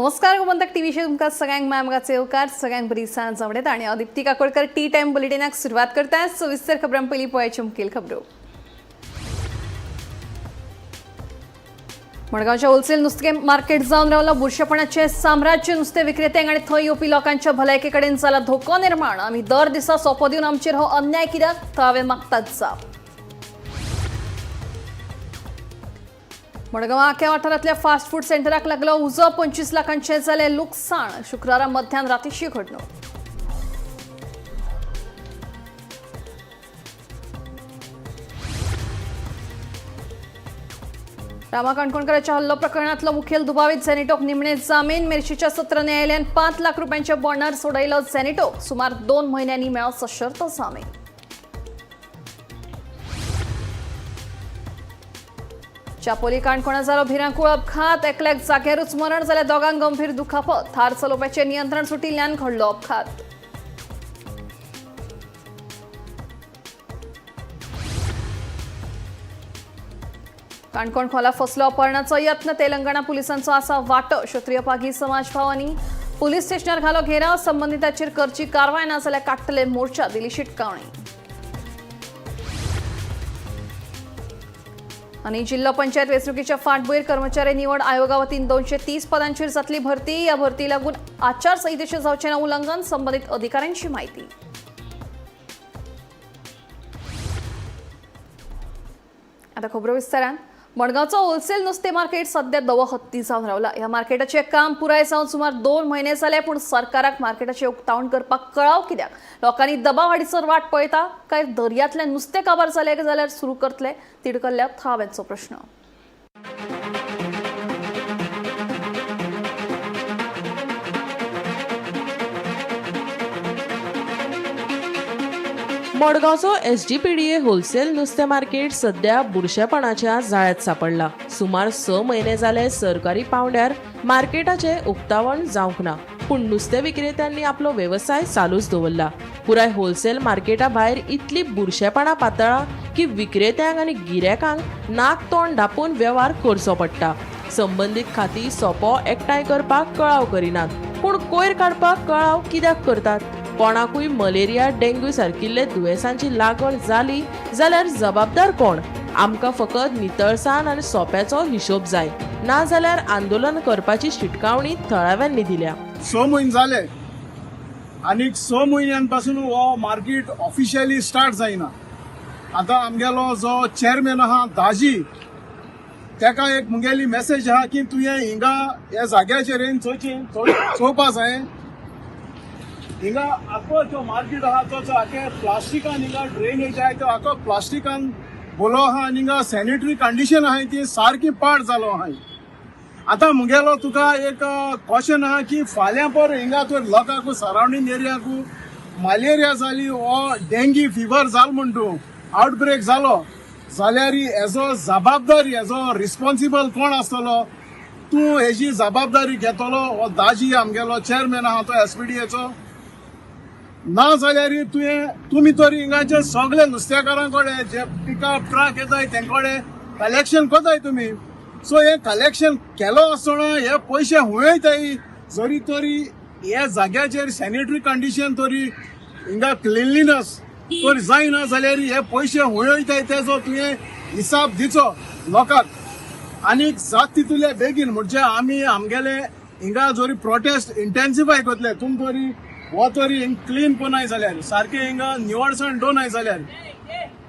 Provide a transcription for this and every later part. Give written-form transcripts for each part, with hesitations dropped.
नमस्कार गोमंतक टीव्हीचे तुमकां सगळ्यांक मायमगाचे येवकार सगळ्यांक बरी सांज आवडेत आणि दीप्ती काकोडकर टी टाइम बुलेटिनाक सुरवात करता सविस्तर खबरां पयलीं पळोवया मुखेल खबरो। मडगांवच्या होलसेल नुस्तें मार्केट जावन रावला बुरशेपणाचे साम्राज्य नुस्तें विक्रेत्यांक आणि थंय येवपी लोकांच्या भलायके कडेन जाला धोको निर्माण। आमी दर दिसा सोपो दिवन आमचेर हो अन्याय कित्याक तो हांवें मागतात जाप। मडगांव आख्या वाठारांतल्या फास्ट फूड सेंटराक लागलो उजो 25 लाखांचे जाले लुकसाण। शुक्रारा मध्यान रातीची घडणूक। रामा काणकोणकरांच्या हल्लो प्रकरणातलो मुखेल दुबावीत झेनिटोक निमणे जामीन। मिरशीच्या सत्र न्यायालयान 5 लाख रुपयांच्या बॉन्डार सोडयलो झेनिटोक। सुमार 2 म्हयन्यांनी मेळ्ळो सशर्त जामीन। चापोली काणकोणा जालो भिरांकूळ अपघात। एकल्याक जाग्यारूच मरण जाल्यार दोगांक गंभीर दुखापत। थार चलोवपाचें नियंत्रण सुटिल्ल्यान घडलो अपघात। काणकोण खोला फसलो अपहरणाचो यत्न तेलंगणा पुलिसांचो आसा वाटो। क्षत्रिय पागी समाज भावांनी पुलीस स्टेशनार घालो घेराव। संबंधितांचेर करची कारवाय ना जाल्यार काडटले मोर्चा, दिली शिटकावणी। आणि जिल्हा पंचायत वेंचणुकीच्या फाटभुंयेर कर्मचारी निवड आयोगा वतीन 230 पदांचेर जातली भरती। ह्या भरती लागून आचारसंहितेचें जावचें ना उल्लंघन, संबंधित अधिकाऱ्यांची माहिती। आता खबरो विस्तारान। मडगांवचो होलसेल नुस्तें मार्केट सध्या दवहत्ती जावन रावला। ह्या मार्केटाचें काम पुराय जावन सुमार 2 म्हयने जाले, पूण सरकाराक मार्केटाचें उक्तावण करपाक कळाव कित्याक? लोकांनी दबाव हाडीसर वाट पळयता काय दर्यांतलें नुस्तें काबार जालें जाल्यार सुरू करतले तिडकल्ल्या थाव्यांचो प्रश्न। मडगांवचो एसडीपीडीए होलसेल नुस्तें मार्केट सध्या बुरशेपणाच्या जाळ्यात सापडला। सुमार 6 म्हयने जाले सरकारी पावंड्यार मार्केटाचें उक्तावण जावंक ना, पूण नुस्तें विक्रेत्यांनी आपलो वेवसाय चालूच दवरला। पुराय होलसेल मार्केटा भायर इतली बुरशेपणां पातळा की विक्रेत्यांक आनी गिरायकांक नाक तोंड धापून वेव्हार करचो पडटा। संबंधीत खाती सोपो एकठांय करपाक कळाव करिनात, पूण कोयर काडपाक कळाव कित्याक करतात? कोणाकूय मलेरिया डेंग्यू सारकिल्ले दुयेंसांची लागण जाली जाल्यार जबाबदार कोण? आमकां फकत नितळसाण आनी सोप्याचो हिशोब जाय, ना जाल्यार आंदोलन करपाची शिटकावणी थळाव्यांनी दिल्या। 6 म्हयने जाले आनी 6 म्हयन्यांपासून हो मार्केट ऑफिशियली स्टार्ट जायना। आतां आमगेलो जो चेअरमॅन आहा दाजी, तेका एक मुगेली मेसेज आहा की तुवें हिंगा ह्या जाग्याचेर येवन चोवपा जाय। हिंगा आखो जो मार्केट आहा तो आखे प्लास्टिकान हिंगा ड्रेनेज आहाय तो आखो प्लास्टिकान बोलो आहा आनी हिंगा सॅनिटरी कंडिशन आहाय ती सारकी पाड जालो आहाय। आतां मुगेलो तुका एक क्वेश्चन आहा की फाल्यां पर हिंगा तर लोकांकू सरावंडींग एरियाकू मलेरिया जाली ओ डेंगी फिवर जाल म्हण तूं आउटब्रेक जालो जाल्यार हेजो जबाबदारी हेजो रिस्पॉन्सिबल कोण आसतलो? तूं हेजी जबाबदारी घेतलो हो दाजी आमगेलो चेअरमॅन आहा तो एसपीडीएचो? ना जाल्यार तुमी तरी हिंगाचे सगळे नुस्तेकारां कडेन जे पिकअप ट्रक येताय तेंकडे कलेक्शन कोताय तुमी। सो हे कलेक्शन केलो आसतना हे पयशे हूंय वयताय जरी तरी हे जाग्याचेर सॅनिटरी कंडिशन तरी हिंगा क्लिनलीनस तर जायना जाल्यार हे पयशे हूंय वयताय तेजो तुवें हिसाब दिचो लोकांक। आनी जात तितूले बेगीन म्हणजे आमी आमगेले हिंगा जरी प्रोटेस्ट इंटेन्सिफाय करतले तुम तरी हो तरी क्लीन कोनाय जाल्यार सारखे हिंगा निवडसण दोनाय जाल्यार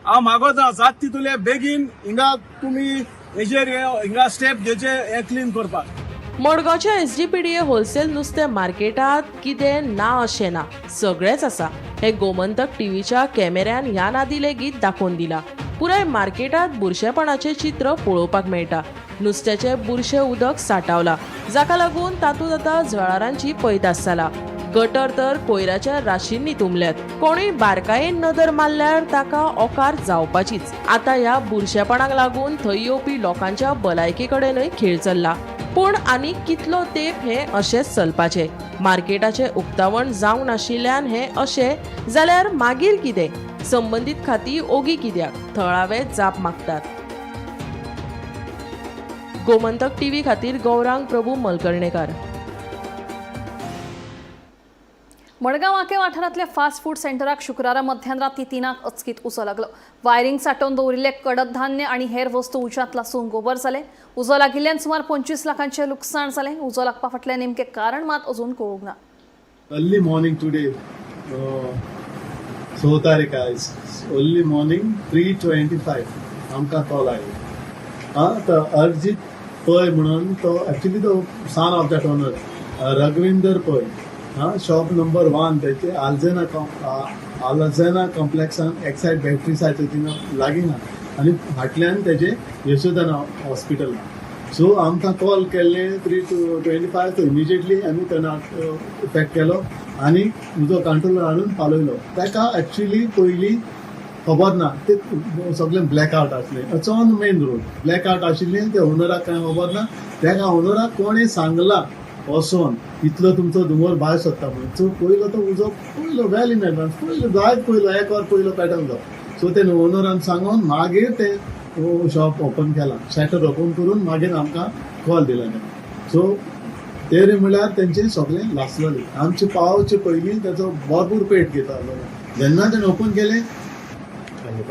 हांव मागोता जात तितूले बेगीन हिंगा तुमी हेजेर हिंगा स्टेप घेवचे हे क्लीन करपाक। मडगांवच्या एसडीपीडीए होलसेल नुस्तें मार्केटात कितें ना अशें ना, सगळेंच आसा। हे गोमंतक टीव्हीच्या कॅमेऱ्यान ह्या नादी लेगीत दाखोवन दिला। पुराय मार्केटात बुरशेपणाचें चित्र पळोवपाक मेळटा। नुस्त्याचे बुरशे उदक साठावला, जाका लागून तातूंत आतां जळारांची पैदास जाला। गटर तर कोयराच्या राशींनी तुंबल्यात। कोणूय बारकायेन नदर मारल्यार ताका ओकार जावपाचीच। आता ह्या बुरशेपणाक लागून थंय येवपी लोकांच्या भलायके कडेनय खेळ चल्ला। पूण आनी कितलो तेंप हें अशेंच चलपाचें? मार्केटाचें उक्तावण जावंक नाशिल्ल्यान हें अशें जाल्यार मागीर कितें? संबंधीत खाती ओगी कित्याक? थळावे जाप मागतात। गोमंतक टीव्ही खातीर गौरांग प्रभू मलकर्णेकार। मडगांव आके वाठारांतल्या फास्ट फूड सेंटराक शुक्रारा मध्यान 3 अचकीत उजो लागलो. वायरिंग सांठोवन दवरिल्ले कडधान्य आनी हेर वस्तू उज्यांत लासून गोबर जाले. उजो लागिल्ल्यान सुमार 25 लाखांचें लुकसाण जालें. उजो लागपा फाटलें नेमकें कारण मात अजून कळूंक ना. Early morning today, 6 तारीख आज, early morning 3:25 आमकां कॉल आयलो. तो अरजीत पै म्हणून तो एक्चुअली तो सन ऑफ दॅट ओनर रघविंदर पै, शॉप नंबर 1 त्याचे आल्जेना कॉम्प्लेक्सान एक्साइड बॅटरी सायड थिंगा लागीं आनी फाटल्यान तेजे यशोधना हॉस्पिटल. सो आमकां कॉल केल्ले 3:25 तो इमिजिएटली आमी तेन्ना पॅक केलो आनी उजो कंट्रोलर हाडून पालयलो. ताका एक्चुअली पयलीं खबर ना, ते सगळें ब्लॅक आउट आसलें. It's on main road black out आशिल्लें. त्या ओनराक कांय खबर ना. ताका ओनराक कोणें सांगला वचोन इतलो तुमचो धुंवर भायर सरता म्हणून. सो पयलो तो उजो पयलो वेल इन एडवान्स जायत पयलो 1 वर पयलो पेटवलो. सो ते ओनरान सांगून मागीर ते शॉप ओपन केला. शटर ओपन करून मागीर आमकां कॉल दिला. सो ते म्हणल्यार तेंचे सगळें लासलेलें. आमचे पावचे पयलीं तेचो भरपूर पेट घेतालो. जेन्ना तेणें ओपन केलें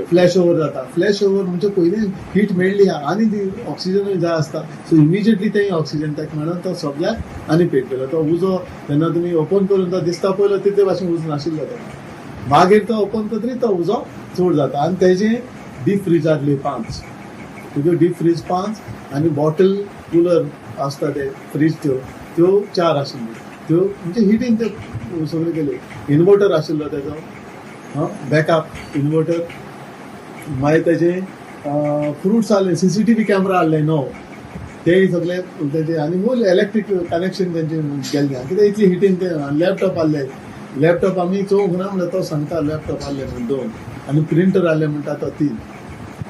फ्लॅश ओवर जाता. फ्लॅश ओवर म्हणजे पयलीं हीट मेळ्ळी आनी ती ऑक्सिजनूय जाय आसता. सो इमिजिएटली तें ऑक्सिजन ताका मेळोन तो सगळ्याक आनी पेट केलो. तो उजो जेन्ना तुमी ओपन करून तो दिसता पयलो तितले भाशेन उजो नाशिल्लो तो. मागीर तो ओपन करतरी तो उजो चड जाता. आनी तेजे डीप फ्रीज आसले 5. तुज्यो डीप फ्रीज 5 आनी बॉटल कूलर आसता ते फ्रीज त्यो 4 आशिल्ल्यो. त्यो म्हणजे हिटीन ते सगळे केले. इन्वर्टर आशिल्लो तेजो बॅकअप इन्वर्टर. मागीर तेजे फ्रुट्स आसले. CCTV कॅमेरा हाडले नो ते सगळे तेजे आनी मूल इलेक्ट्रीक कनेक्शन तेंचे केल्लें. कित्याक इतली हिटीन ते लॅपटॉप हाडले. लॅपटॉप आमी चोवंक ना म्हणटा तो सांगता लॅपटॉप हाडले म्हणून 2 आनी प्रिंटर हाडले म्हणटा तो 3.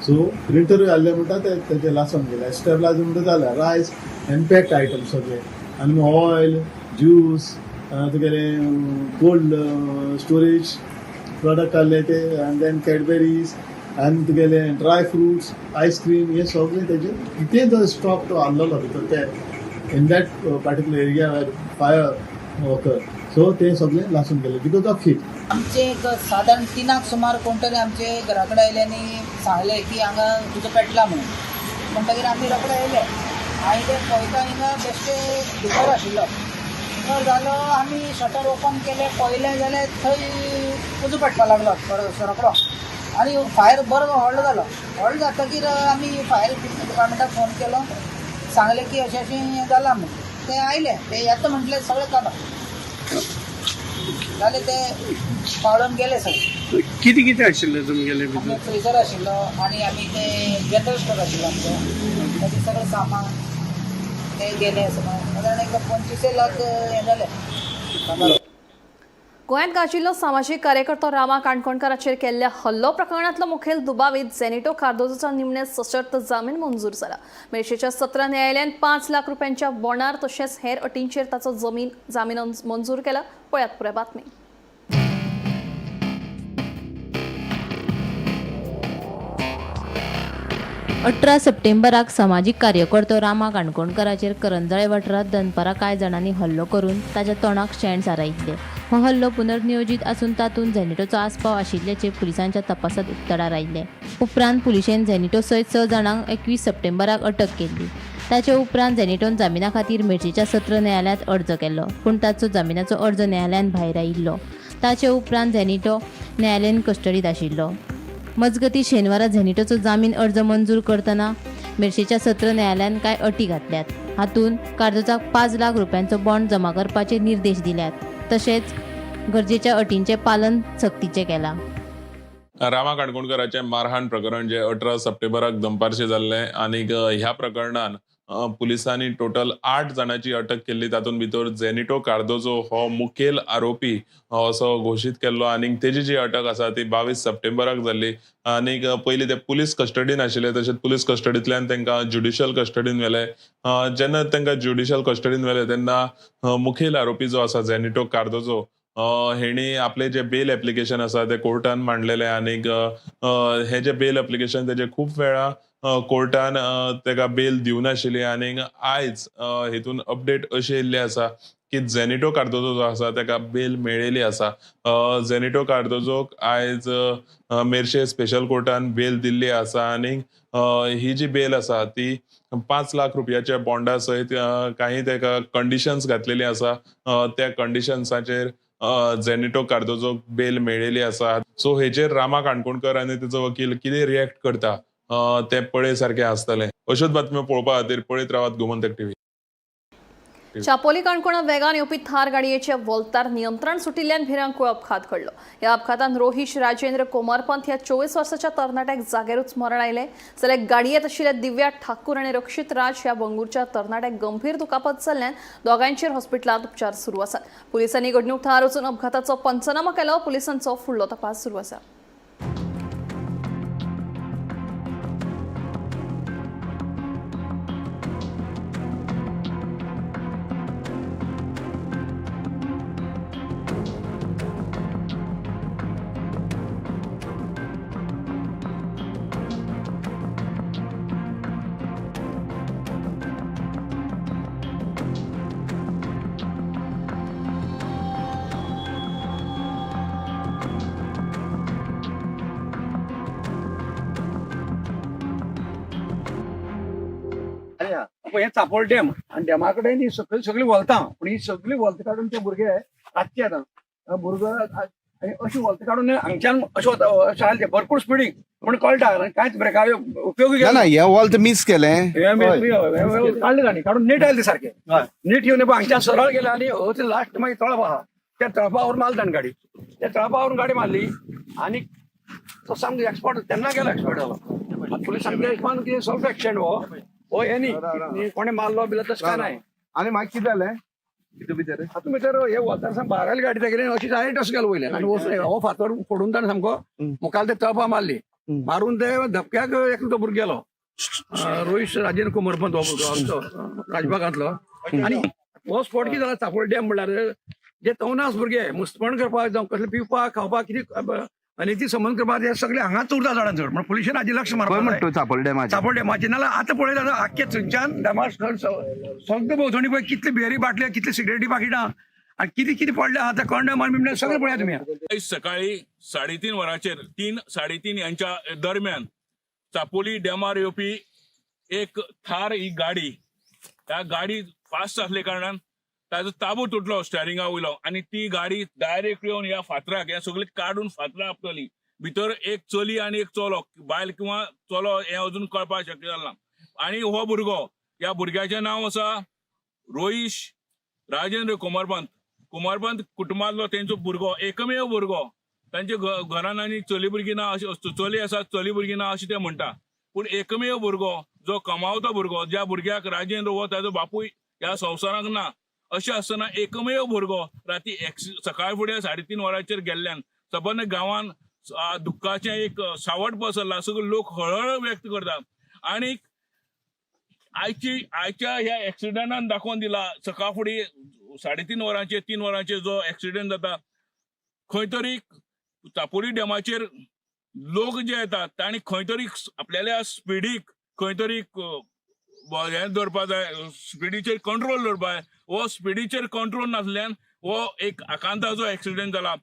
सो प्रिंटरूय हाडले म्हणटा तेजे लासून गेले. स्टेबलायझर म्हणटा जाल्यार रायस एंड पॅक्ड आयटम सगळे आनी ऑयल ज्यूस तुगेले कोल्ड स्टोरेज प्रोडक्ट हाडले ते एंड देन कॅडबेरीज आनी तुगेले ड्राय फ्रुट्स आयस्क्रीम हे सगळे तेजे कितें तो स्टॉक तो हाडलेलो भितर ते in that particular area where fire occur. So ते सगळे लासून गेले बिकॉज ऑफ हीट. आमचे एक साधारण 3 सुमार कोण तरी आमचे घरा कडेन आयले आनी सांगले की हांगा तुजो पेटला म्हणून. म्हणटकीर आमी रोखडे आयले पळयता हिंगा बेश्टे भितर आशिल्लो. भितर जालो आमी शटर ओपन केले पळयलें जाल्यार थंय उजो पेटपाक लागलो रोखडो. आनी फायर बरो व्हडलो जालो. व्हडलो जातकीर आमी फायर डिपार्टमेंटाक फोन केलो. सांगले की अशें अशें जालां म्हणून. ते आयले ते येता म्हटले सगळे कामां जाले. ते पावडून गेले सगळे. कितें आशिल्लें तुमगेले भितर? आमचो फ्रिजर आशिल्लो आनी आमी ते जनरल स्टोर आशिल्लो आमचो. ताचे सगळें सामान ते गेले. साधारण एक 25 लाख हें जालें. गोंयांत गाजिल्लो सामाजीक कार्यकर्तो रामा काणकोणकाराचेर केल्ल्या हल्लो प्रकरणांतलो मुखेल दुबावीत झेनिटो कार्दोजोचो निमणे सशर्त जामीन मंजूर जाला. मेर्शेच्या सत्र न्यायालयान 5 लाख रुपयांच्या बोंडार तशेंच हेर अटींचेर ताचो जामीन मंजूर केला. पळयात पुराय बातमी. 18 सप्टेंबराक समाजीक कार्यकर्तो रामा काणकोणकाराचेर करंजळे वाठारांत दनपारां कांय जाणांनी हल्लो करून ताच्या तोंडाक शेण सारयिल्ले. हो हल्लो पुनर्नियोजीत आसून तातूंत झेनिटोचो आस्पाव आशिल्ल्याचे पुलिसांच्या तपासांत उक्ताडार आयिल्ले. उपरांत पुलिशेन झेनिटो सयत 6 जाणांक 21 सप्टेंबराक अटक केल्ली. ताचे उपरांत झेनिटोन जामिना खातीर मेर्शेच्या सत्र न्यायालयांत अर्ज केल्लो, पूण ताचो जामिनाचो अर्ज न्यायालयान भायर आयिल्लो. ताचे उपरांत झेनिटो न्यायालयीन कस्टडीत आशिल्लो. मजगतीं शेनवारा झेनिटोचो जामीन अर्ज मंजूर करतना मेर्शेच्या सत्र न्यायालयान कांय अटी घातल्यात. हातूंत कार्दोजाक 5 लाख रुपयांचो बॉन्ड जमा करपाचे निर्देश दिल्यात. तशेंच गरजेच्या अटींचें पालन सक्तीचें केलां. रामा काणकोणकाराचें मारहाण प्रकरण जे 18 सप्टेंबराक दनपारचें जाल्लें आनीक ह्या प्रकरणान पुलिसांनी टोटल 8 जाणांची अटक केल्ली. तातूंत भितर झेनिटो कार्दोजो हो मुखेल आरोपी असो घोशीत केल्लो आनीक तेजी जी अटक आसा ती 22 सप्टेंबराक जाल्ली. आनीक पयलीं ते पुलीस कस्टडीन आशिल्ले, तशेंच पुलीस कस्टडींतल्यान तांकां ज्युडिशियल कस्टडीन व्हेले. जेन्ना तांकां ज्युडिशियल कस्टडीन व्हेले तेन्ना मुखेल आरोपी जो आसा झेनिटो कार्दोजो हेणी आपले जे बेल एप्लिकेशन आसा ते कोर्टान मांडलेले आनीक हे जे बेल एप्लिकेशन तेजे खूप वेळा कोर्टान तेका बेल दिवनाशिल्ली आनीक आयज हेतून अपडेट अशी येयल्ली आसा की झेनिटो कार्दोजो जो आसा तेका बेल मेळिल्ली आसा. झेनिटो कार्दोजोक आयज मेर्शे स्पेशल कोर्टान बेल दिल्ली आसा आनीक ही जी बेल आसा ती 5 लाख रुपयाच्या बॉन्डा सयत काही तेका कंडिशन्स घातलेली आसा. त्या कंडिशन्साचेर झेनिटो कार्दोजोक बेल मेळिल्ली आसा. सो हेचेर रामा काणकोणकर आनी तेचो वकील कितें रिएक्ट करता ते पळय सारकें आसतलें. अश्योच बातम्यो पळोवपा खातीर पळयत रावात गोमंतक टीव्ही. चापोली काणकोणा वेगान येवपी थार गाडयेचे वोल्तार नियंत्रण सुटिल्ल्यान भिरांकूळ अपघात घडलो. ह्या अपघातान रोहिश राजेंद्र कोमारपंत ह्या 24 वर्साच्या तरणाट्याक जागेरूच मरण आयले जाल्यार गाडयेंत आशिल्ले दिव्या ठाकूर आनी रक्षित राज ह्या बंगूरच्या तरणाट्याक गंभीर दुखापत जाल्ल्यान दोगांचेर हॉस्पिटलांत उपचार सुरू आसात. पुलिसांनी घडणूक थळार वचून अपघाताचो पंचनामा केलो. पुलिसांचो फुडलो तपास सुरू आसा. हे चापोळ डॅम आणि डॅमा कडेन ही सगळी वलतां पूण ही सगळी वलतां काडून ते भुरगे रातचे येता भुरगो आनी अशी वलतां काडून हांगच्यान अशें ते भरपूर स्पिडीक म्हण कळटा कांयच ब्रेका उपयोगी ना हे वॉल्त मिस केलें काडले तांणी काडून नीट आयले सारखे नीट येवन हांगच्यान सरळ गेले आनी लास्ट मागीर तळप आहा त्या तळपावर मारली ताणें गाडी त्या तळपावरून गाडी मारली आनी तो सामको एक्सपर्ट तेन्ना गेलो एक्सपर्ट जालो पुलीस सांगता हिसपान कितें सॉल्फ एक्सिडेंट हो हे न्ही कोणे मारलो बिलो तशें काय नाही आनी मागीर कितें जालें हितून भितर हातूंत भितर हे वतार बारायली गाडी तेगेली अशी डायरेक्ट अशें गेलो वयल्यान आनी हो फातर फोडून ताणें सामको मुखाल ते तळपा मारली मारून ते धपक्याक एक तो भुरगो गेलो रोहिश राजेंद्र कोमरपंत हो भुरगो राजबागांतलो आनी हो स्पॉट कितें जाला चापोळ डॅम म्हणल्यार जे तवनास भुरगे मुस्तपण करपाक जावं कसले पिवपाक खावपाक कितें आनी ती संबंध करपाक हे सगळे हांगाच उरता झाडां चड म्हणून पुलिशेन हाजी लक्ष मारपाक चापोल डॅमाचे नाल्यार आतां पळयता जाल्यार आख्खे थंयच्यान डॅमा सगळे भोंवतणी पळय कितले बियरी बाटले कितले सिगरेटी पाकिटां आनी कितें कितें पडलें आहा तें कंड बिमणें सगळें पळया तुमी. आज सकाळी 3:30 वरांचेर 3-3:30 यांच्या दरम्यान चापोली डॅमार येवपी एक थार ही गाडी त्या गाडी फास्ट आसले कारणान ताजो ताबो तुटलो स्टेरिंगा वयलो आनी ती गाडी डायरेक्ट येवन ह्या फातराक हे सगळे काडून फातराक आपटली. भितर एक चली आनी एक चलो बायल किंवा चलो हे अजून कळपाक शक्य जालें ना. आनी हो भुरगो ह्या भुरग्याचें नांव आसा रोहिश राजेंद्र कोमारपंत कुटुंबांतलो तेंचो भुरगो एकमेव भुरगो. तांचे घरान आनी चली भुरगीं ना अशी चली आसा चली भुरगीं ना अशें ते म्हणटा पूण एकमेव भुरगो जो कमावतो भुरगो ज्या भुरग्याक राजेंद्र हो ताजो बापूय ह्या संवसाराक ना अशें आसतना एकमेव भुरगो राती सकाळी फुडें 3:30 वरांचेर गेल्ल्यान सबंद गांवान दुख्खाचें एक सावट पसरला. सगळे लोक हळहळ व्यक्त करतात आनी आयच्या ह्या एक्सिडंटान दाखोवन दिला सकाळ फुडें 3:30 वरांचेर 3 वरांचेर जो एक्सिडंट जाता खंय तरी चापोली डॅमाचेर लोक जे येतात तांणी खंय तरी आपल्याल्या स्पिडीक खंय तरी हें दवरपा जाय स्पिडीचेर कंट्रोल दवरपा जाय. हो स्पिडीचेर कंट्रोल नासल्यान हो एक आकांताचो एक्सिडंट जाला.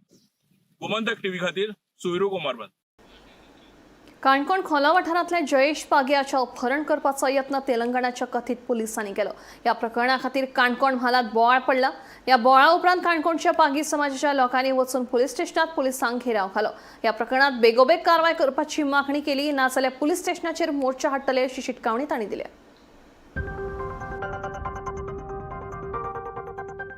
गोमंतक टीव्ही खातीर सुविरू कोमारपंत. काणकोण खोला वाठारांतले जयेश पागियाचे अपहरण करपाचो यत्न तेलंगणाच्या कथीत पुलिसांनी केलो. ह्या प्रकरणा खातीर काणकोण म्हालात बोवाळ पडला. ह्या बोवाळा उपरांत काणकोणच्या पागी समाजाच्या लोकांनी वचून पुलीस स्टेशनात पुलिसांक घेराव घालो. ह्या प्रकरणात बेगोबेग कारवाय करपाची मागणी केली नाजाल्यार पुलीस स्टेशनाचेर मोर्चा हाडटले अशी शिटकावणी तांणी दिली.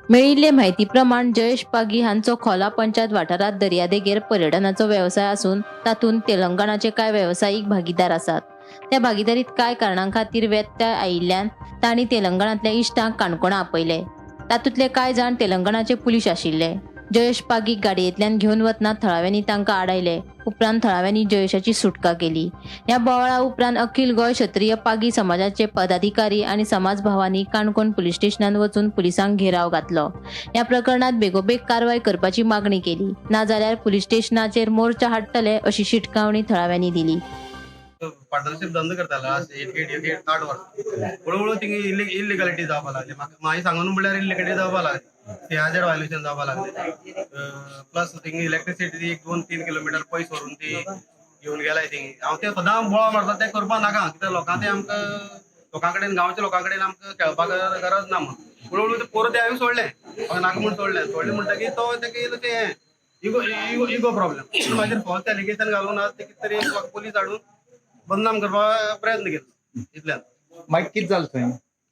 मेळिल्ले म्हायती प्रमाण जयेश पागी हांचो खोला पंचायत वाठारात दर्यादेगेर पर्यटनाचो व्यवसाय आसून तातूंत तेलंगणाचे कांय वेवसायीक भागीदार आसात. त्या भागीदारीत कांय कारणां खातीर व्यत्यय आयिल्ल्यान तांणी तेलंगणांतल्या इश्टांक काणकोणा आपयले. तातूंतले कांय जाण तेलंगणाचे पुलीस आशिल्ले. जयेश पागीक गाडयेंतल्यान घेवन वतना थळाव्यांनी तांकां आडायले. उपरांत थळाव्यांनी जयेशाची सुटका केली. ह्या बोवाळा उपरांत अखिल गोंय क्षत्रीय पागी समाजाचे पदाधिकारी आनी समाज भावांनी काणकोण पुलीस स्टेशनात वचून पुलिसांक घेराव घातलो. ह्या प्रकरणात बेगोबेग कारवाय करपाची मागणी केली. नाजाल्यार पुलीस स्टेशनाचेर मोर्चा हाडटले अशी शिटकावणी थळाव्यांनी दिली. पार्टनरशिप धंदो करतालो एक 8 वर्सां हळूहळू थिंगा इलिगलिटी जावपाक लागली. म्हाका सांगून म्हणल्यार इलिगलिटी जावपाक लागली. ते हाजेर वायलेशन जावपाक लागले. प्लस थिंगा इलेक्ट्रिसिटी 1-2-3 किलोमीटर पयस व्हरून ती घेवन गेलाय थिंगा. हांव ते सदां बोवाळ मारता ते करपा नाका कित्याक लोकां ते आमकां लोकां कडेन गांवच्या लोकां कडेन आमकां खेळपाक गरज ना म्हणून हळूहळू ते परत हांवें सोडलें. नाका म्हूण सोडलें म्हणटकीर तो तेका ते इगो प्रॉब्लेम मागीर फॉल्स एलिगेशन घालून आज ते कितें तरी पुलीस हाडून बदनाम करपाक प्रयत्न केलो इतल्यान. मागीर कितें जालें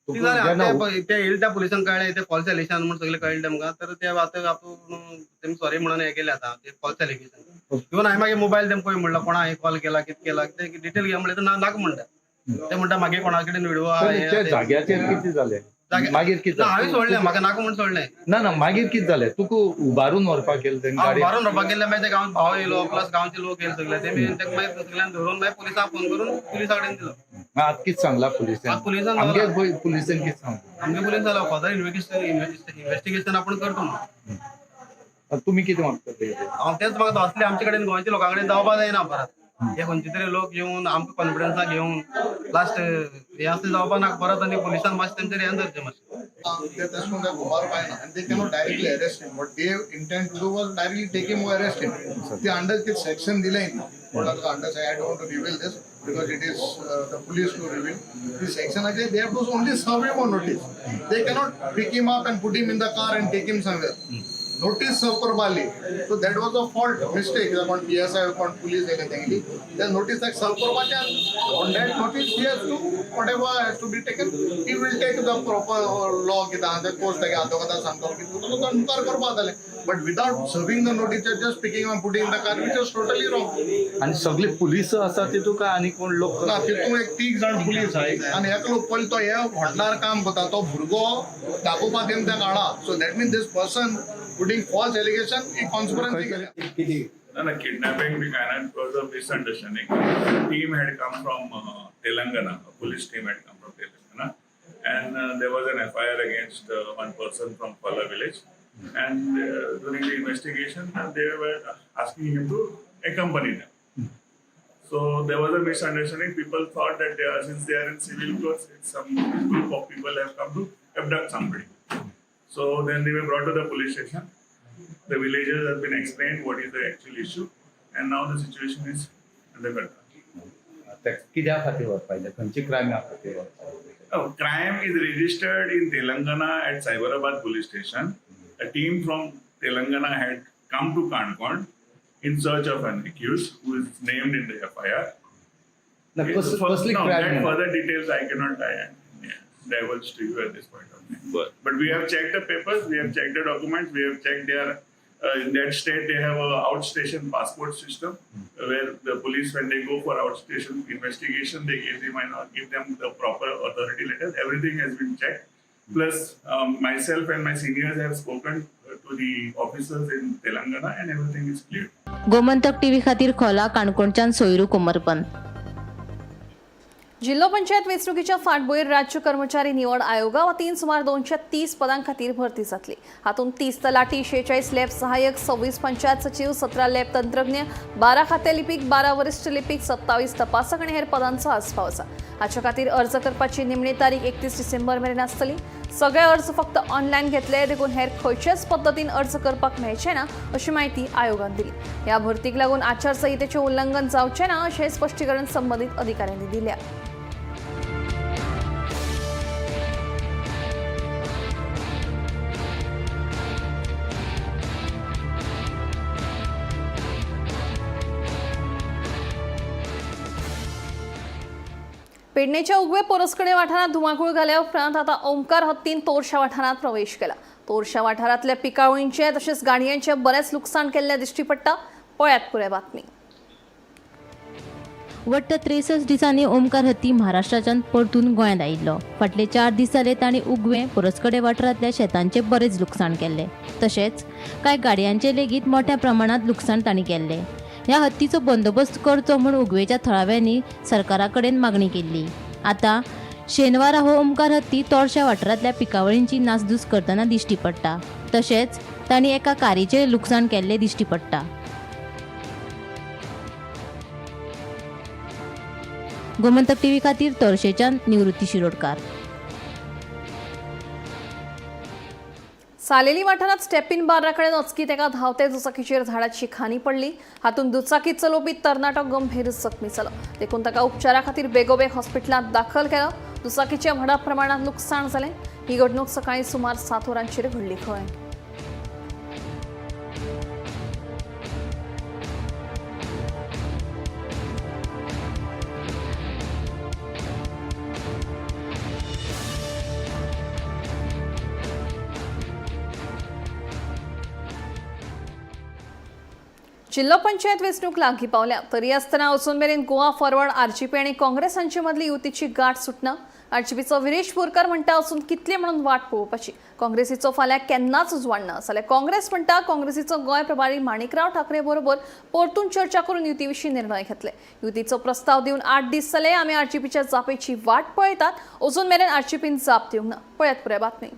थंय ते येयले त्या पुलिसांक कळ्ळें ते फॉल्स एलिगेशन म्हणून सगळें कळ्ळें आमकां. तर ते आतां तेमी सॉरी म्हणून हें केलें आतां ते फॉल्स एलिगेशन इवन हांवें मागीर मोबायल तेमकां पळय म्हणला कोणा हांवें कॉल केला कितें केला ते डिटेल घे म्हणलें तर नाका म्हणटा. ते म्हणटा मागीर कोणा कडेन व्हिडिओ जाग्याचेर कितें जालें मागीर कितें हांवें सोडलें म्हाका नाका म्हणून सोडलें. ना मागीर कितें जालें तुका उबारून व्हरपाक गेलें मारून व्हरपाक गेले मागीर ते गांव भाव येयलो प्लस गांवचे लोक येयले सगळे तेमी तेका मागीर सगळ्यान धरून मागीर पुलिसांक फोन करून पुलिसा कडेन दिलो. आतां कितें सांगला पुलिसांन पुलिसान आमगे पुलिसांन कितें सांगला आमगे पुलीस जालो फर्दर इन्व्हेस्टिगेशन आपण करतो म्हणून. तुमी कितें मागता हांव तेच म्हाका असले आमचे कडेन गोंयच्या लोकां कडेन जावपाक जायना परत. हे खंयचे तरी लोक येवन आमकां कॉन्फिडन्साक घेवन लास्ट हे असले जावपाक नाका परत आनी पुलिसान मातशें तेंचेर हें धरचें मातशें. They just don't have Umar Paina and they cannot directly arrest him. What they intend to do was directly take him or arrest him. The under the section delay. What are the under? I don't want to reveal this because it is the police to reveal. The section actually they have to only serve him on notice. They cannot pick him up and put him in the car and take him somewhere. Notice serve Karpali. So that was a fault mistake. Upon PSI, upon police, everything. The notice that serve करपाचे. On that notice, he has to whatever has to be taken. He will take the proper law की the course take आता कदा सांगतो की तो नंतर करपाक जाले. But without serving the notice, just picking and putting in the car, which is totally wrong. आनी सगळे पुलीस आसा तितू काय आनी कोण लोक ना तितून एक 3 जाण पुलीस आहाय आनी एक लोक पयली तो हे हॉटलार काम करता तो भुरगो दाखोवपाक तेम त्या काळा. So that means this person putting false allegation he conspiracy केल्या. No, kidnapping we cannot was a misunderstanding. The team had come from Telangana, a police team had come from Telangana, and there was an FIR against one person from Pala village. And during the investigation, they were asking him to accompany them. So there was a misunderstanding. People thought that since they are in civil clothes, some group of people have come to abduct somebody. So then they were brought to the police station. The villagers have been explained what is the actual issue, and now the situation is under control. कित्या खातीर व्हरपाक खंयची क्रायमा खातीर व्हरपाक Crime is registered in Telangana at Cyberabad police station. A team from Telangana had come to Kankon in search of an accused who is named in the FIR. Further details I cannot divulge to you at this point of time. But we have checked the papers, we have checked the documents, we have checked their in that state they have a outstation passport system where the police when they go for outstation investigation they give them the proper authority letters. Everything has been checked. Plus myself and my seniors have spoken to the officers in Telangana and everything is clear. Gomantak TV खातीर खोला काणकोणच्यान सोयरू कोमरपंत. जिल्हा पंचायत वेंचणुकीच्या फाटभुंयेर राज्य कर्मचारी निवड आयोगा वतीन सुमार 230 पदां खातीर भरती जातली. हातूंत 30 तलाटी, 46 लॅब सहाय्यक, 26 पंचायत सचिव, 17 लॅब तंत्रज्ञ, 12 खाते लिपीक, 12 वरिष्ठ लिपीक, 27 तपासक आनी हेर पदांचो आस्पाव आसा. हाच्या खातीर अर्ज करपाची निमणी तारीख 31 डिसेंबर मेरेन आसतली. सगळे अर्ज फक्त ऑनलायन घेतले देखून हेर खंयचेच पद्दतीन अर्ज करपाक मेळचे ना अशी माहिती आयोगान दिली. ह्या भरतीक लागून आचारसंहितेचें उल्लंघन जावचें ना अशें स्पश्टीकरण संबंदीत अधिकाऱ्यांनी दिल्या. पेडणेच्या उगवे पोरसकडे वाठारात धुमाकूळ घाल्या उपरांत आता ओमकार हत्तीन तोरशा वाठारात प्रवेश केला. तोरशा वाठारातल्या पिकावळींचे तसेच गाडयांचे बरेच लुकसाण केल्ले दिश्टी पडटा. पळयात पुराय बातमी. वट्ट 63 दिसांनी ओमकार हत्ती महाराष्ट्राच्यान परतून गोंयांत आयिल्लो. फाटले 4 दीस जाले तांणी उगवे परसकडे वाठारांतल्या शेतांचे बरेच लुकसाण केल्ले. तशेंच कांय गाडयांचे लेगीत मोठ्या प्रमाणात लुकसाण तांणी केल्ले. ह्या हत्तीचो बंदोबस्त करचो म्हूण उगवेच्या थळाव्यांनी सरकारा कडेन मागणी केल्ली. आतां शेनवारा हो ओमकार हत्ती तोरशा वाठारांतल्या पिकावळींची नासधूस करतना दिश्टी पडटा. तशेंच तांणी एका कारीचें लुकसाण केल्लें दिश्टी पडटा. गोमंतक टीव्ही खातीर तोरशेच्यान निवृत्ती शिरोडकार. सालेली वाठारात स्टेपिन बार्राकडे वचकीत एका धांवते दुचाकीचेर झाडाची खाणी पडली. हातून दुचाकी चलोवपी तरणाटो गंभीर जखमी जालो. देखून ताका उपचारा खातीर बेगोबेग हॉस्पिटलांत दाखल केलो. दुचाकीचे व्हड प्रमाणात लुकसाण जालें. ही घडणूक सकाळी सुमार 7 वरांचेर घडली. खंय जिल्हा पंचायत वेंचणूक लागीं पावल्या. तरी आसतना अजून मेरेन गोवा फॉरवर्ड आरजीपी आनी काँग्रेस हांचे मदली युतीची गाठ सुटना. आरजीपीचो विरेश बोरकार म्हणटा अजून कितले म्हणून वाट पळोवपाची. काँग्रेसीचो फाल्यां केन्नाच उजवाडना जाल्यार काँग्रेस म्हणटा काँग्रेसीचो गोंय प्रभारी माणिकराव ठाकरे बरोबर परतून चर्चा करून युती विशीं निर्णय घेतले. युतीचो प्रस्ताव दिवन 8 दीस जाले. आमी आरजीपीच्या जापेची वाट पळयतात. अजून मेरेन आरजीपीन जाप दिवंक ना. पळयात पुराय बातमी.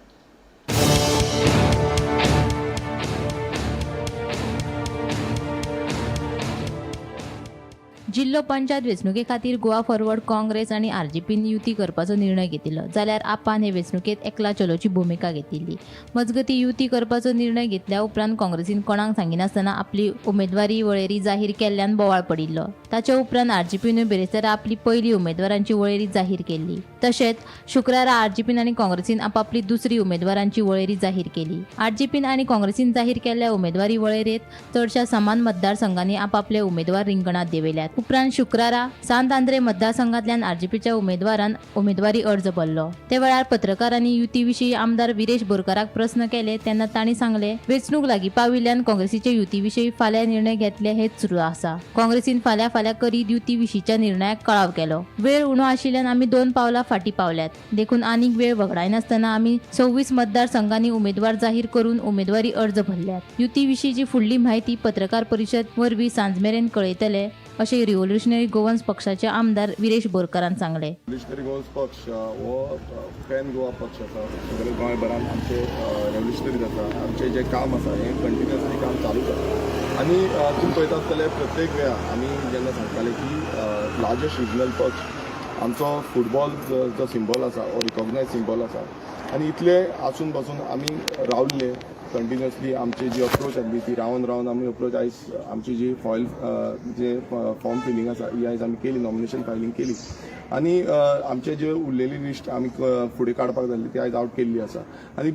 जिल्लो पंचायत वेंचणुके खातीर गोवा फॉरवर्ड काँग्रेस आनी आरजीपीन युती करपाचो निर्णय घेतिल्लो जाल्यार आपान हे वेंचणुकेत एकला चलोवची भुमिका घेतिल्ली. मजगतीं युती करपाचो निर्णय घेतल्या उपरांत काँग्रेसीन कोणाक सांगिनासतना आपली उमेदवारी वळेरी जाहीर केल्ल्यान बोवाळ पडिल्लो. ताचे उपरांत आरजीपीन बिरेस्तारा आपली पयली उमेदवारांची वळेरी जाहीर केल्ली. तशेंच शुक्रारा आरजीपीन आनी काँग्रेसीन आपापली दुसरी उमेदवारांची वळेरी जाहीर केली. आरजीपीन आनी काँग्रेसीन जाहीर केल्ल्या उमेदवारी वळेरेंत चडशा समान मतदारसंघांनी आपापले उमेदवार रिंगणात देंवयल्यात. उपरांत शुक्रारा सांत आंद्रे मतदारसंघांतल्यान आरजीपीच्या उमेदवारान उमेदवारी अर्ज भरलो. ते वेळार पत्रकारांनी युती विशीं आमदार विरेश बोरकाराक प्रस्न केले तेन्ना तांणी सांगले वेंचणूक लागीं पाविल्ल्यान काँग्रेसीचे युती विशीं फाल्यां निर्णय घेतले हेच सुरू आसा. काँग्रेसीन फाल्यां करीत युती विशींच्या निर्णयाक कळाव केलो. वेळ उणो आशिल्ल्यान आमी 2 पावलां फाटीं पावल्यात. देखून आनीक वेळ वगडायनासतना आमी 26 मतदारसंघांनी उमेदवार जाहीर करून उमेदवारी अर्ज भरल्यात. युती विशींची फुडली म्हायती पत्रकार परिशद वरवीं सांजमेरेन कळयतले अशें रिव्होल्युशनरी गोवन्स पक्षाचे आमदार विरेश बोरकारान सांगले. रिव्होल्युशनरी गोवन्स पक्ष हो पॅन गोवा पक्ष आसा. सगळे गोंयभरान आमचे रेव्होल्युशनरीज आसा. आमचें जें काम आसा हें कंटिन्युअसली काम चालूच आसा. आनी तुमी पळयतात जाल्यार प्रत्येक वेळा आमी जेन्ना सांगताले की लार्जस्ट रिजनल पक्ष आमचो फुटबॉल जो सिंबल आसा हो रिकॉग्नायज सिंबल आसा. आनी इतले आसून पासून आमी रावल्ले कंटिन्युअसली आमची जी अप्रोच आसली ती रावन आमी अप्रोच आयज आमची जी जे फॉर्म फिलींग आसा ही आयज आमी केली. नॉमिनेशन फायलींग केली आनी आमचे जे उरलेली लिस्ट आमी फुडें काडपाक जाल्ली ती आयज आउट केल्ली आसा. आनी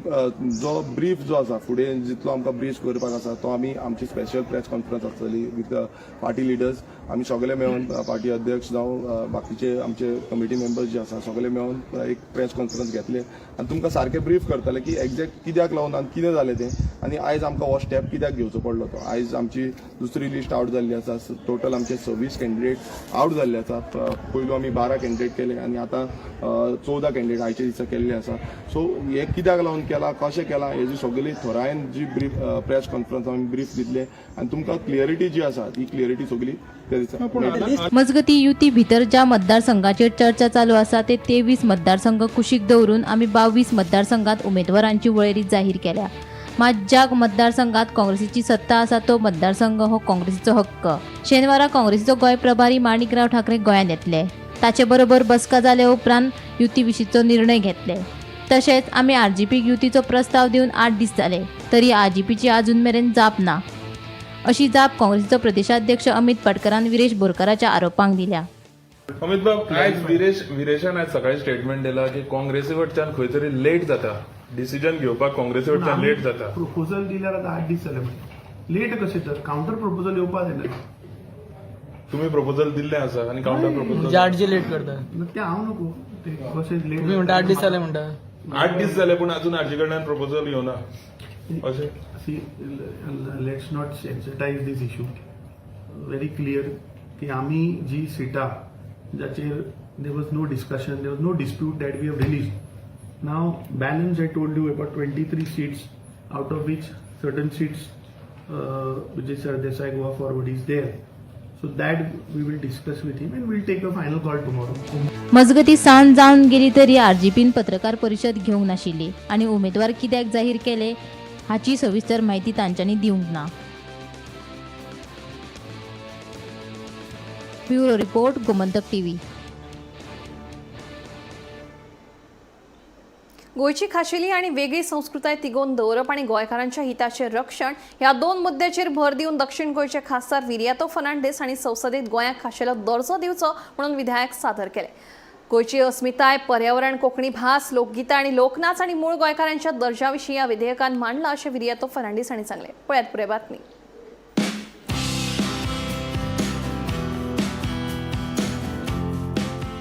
जो ब्रीफ जो आसा फुडें जितलो आमकां ब्रीफ करपाक आसा तो आमी आमची स्पेशल प्रेस कॉन्फरन्स आसतली विथ पार्टी लिडर्स. आमी सगळे मेळून पार्टी अध्यक्ष जावं बाकीचे आमचे कमिटी मेंबर्स जे आसा सगळे मेळून एक प्रेस कॉन्फरन्स घेतले आनी तुमकां सारकें ब्रीफ करतले की एक्झॅक्ट कित्याक लागून आनी कितें जालें तें आनी आयज आमकां हो स्टेप कित्याक घेवचो पडलो तो. आयज आमची दुसरी लिस्ट आउट जाल्ली आसा. टोटल आमचे 26 कॅन्डिडेट आउट जाल्ले आसात. पयलू आमी 12 कॅन्डिडेट केले आनी आतां 14 कॅन्डिडेट आयचे दिसा केल्ले आसा. सो हे कित्याक लागून केला कशें केलां हेजी सगळी थोरायन जी ब्रीफ प्रेस कॉन्फरन्स आमी ब्रीफ दितले आनी तुमकां क्लियरिटी जी आसा ती क्लियरिटी सगळी त्या दिसा. मजगती युती भितर ज्या मतदारसंघाचेर चर्चा चालू आसा ते 23 मतदारसंघ कुशीक दवरून आमी 22 मतदारसंघात उमेदवारांची वळेरी जाहीर केल्या. मात ज्या मतदारसंघात काँग्रेसीची सत्ता आसा तो मतदारसंघ हो काँग्रेसीचो हक्क. शेनवारा काँग्रेसीचो गोंय प्रभारी माणिकराव ठाकरे गोंयांत येतले. ताचे बरोबर बसका जाले उपरांत युती विशींचो निर्णय घेतले. तशेंच आमी आरजीपीक युतीचो प्रस्ताव दिवन 8 दीस जाले तरी आरजीपीची अजून मेरेन जाप ना अशी जाप काँग्रेसीचो प्रदेशाध्यक्ष अमित पाटकरान विरेश बोरकाराच्या आरोपांक दिल्या. अमित बाब आयज विरेशान आयज सकाळी स्टेटमेंट दिला की काँग्रेसी वटच्यान खंय तरी लेट जाता. डिसिजन घेवपाक काँग्रेसी वटच्यान लेट जाता. प्रपोजल दिल्यार आतां 8 दीस जाले लेट कशें तर काउंटर प्रपोजल येवपाक जाय. तुम्ही प्रपोजल दिल्ले आसा आनी काउंटर प्रपोजल 8 दीस लेट करता ते हांव नको ते कशें लेट तुम्ही म्हणटा 8 दीस जाले म्हणटा 8 दीस जाले पूण अजून आरजी कडल्यान प्रपोजल येवना अशें. Let's not sensitize this issue. Very clear की आम्ही जी सिटां जाचेर there was no discussion, there was no dispute that we have released. Now balance I told you about 23 seats, out of which certain seats which is Desai Goa forward is there. So that we will discuss with him and we'll take a final call tomorrow. मजगती सांज जावन गेली तरी आरजीपीन पत्रकार परिशद घेवंक नाशिल्ली आणि उमेदवार कित्याक जाहीर केले हाची सविस्तर माहिती तांच्यांनी दिवंक ना. Bureau report, Gomantak TV. गोयची खाशेली आणि वेगळी संस्कृताय तिगोवन दवरप आणि गोंयकारांच्या हिताचे रक्षण ह्या दोन मुद्द्याचेर भर दिवन दक्षिण गोंयचे खासदार विरियातो फर्नांडीस हांणी संसदेत गोंयाक खाशेलो दर्जो दिवचो म्हणून विधायक सादर केले. गोयची अस्मिताय, पर्यावरण, कोंकणी भास, लोकगीतां आणि लोकनाच आणि मूळ गोंयकारांच्या दर्जा विशीं ह्या विधेयकान मांडला अशें विरियातो फर्नांडीस हांणी सांगले. पळयात पुरे बातमी.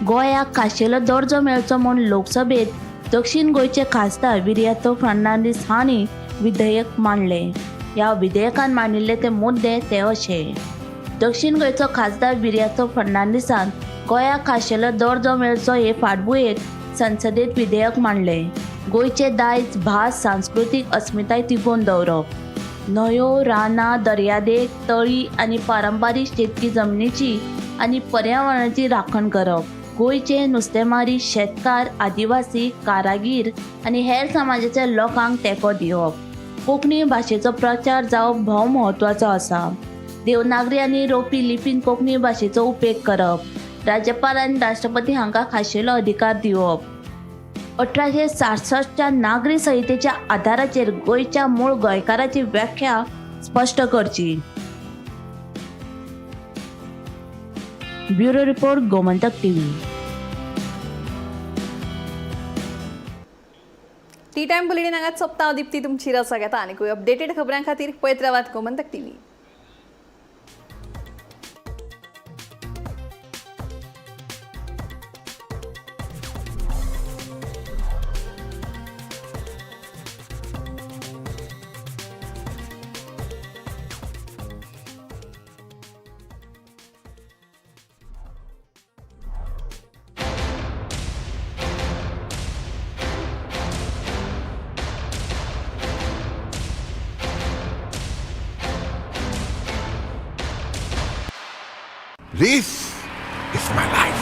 गोंयाक खाशेलो दर्जो मेळचो म्हूण लोकसभेत दक्षिण गोंयचे खासदार विरियातो फर्नांडीस हांणी विधेयक मांडले. ह्या विधेयकान मांडिल्ले ते मुद्दे ते अशे. दक्षिण गोंयचो खासदार विरियातो फर्नांडीसान गोंयाक खाशेलो दर्जो मेळचो हे फाटभुंयेर संसदेत विधेयक मांडले. गोंयचे दायज, भास, सांस्कृतीक अस्मिताय तिगोवन दवरप, न्हंयो, रानां, दर्यादेग, तळी आनी पारंपारीक शेतकी जमनीची आनी पर्यावरणाची राखण करप, गोंयचे नुस्तेमारी, शेतकार, आदिवासी, कारागीर आनी हेर समाजाच्या लोकांक तेंको दिवप, कोंकणी भाशेचो प्रचार जावप भोव म्हत्वाचो आसा. देवनागरी आनी रोपी लिपीन कोंकणी भाशेचो उपेग करप, राज्यपाल आनी राष्ट्रपती हांकां खाशेलो अधिकार दिवप. 1866च्या नागरी संहितेच्या आधाराचेर गोंयच्या मूळ गोंयकाराची व्याख्या स्पश्ट करची. Bureau report, Gomantak TV. T time bulletin हांगा सोंपता. दिप्ती तुमची रसा घेता आनी अपडेटेड खबरां खातीर पळयत रावात Gomantak TV. This is my life.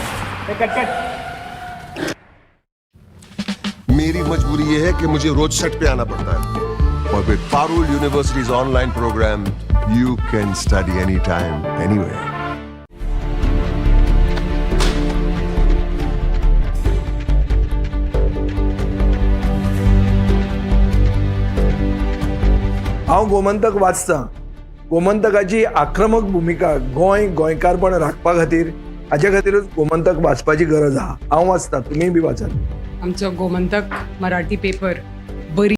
मेरी मजबूरी ये है कि मुझे रोज सेट पे आना पड़ता है और with Parul universities online program you can study any time anywhere. हांव गोमंतक वाचतां. गोमंतकाची आक्रमक भूमिका गोंयकारपण राखपा खातीर हाचे खातीरच गोमंतक वाचपाची गरज आहा. हांव वाचतां, तुमीय बी वाचात. आमचो गोमंतक मराठी पेपर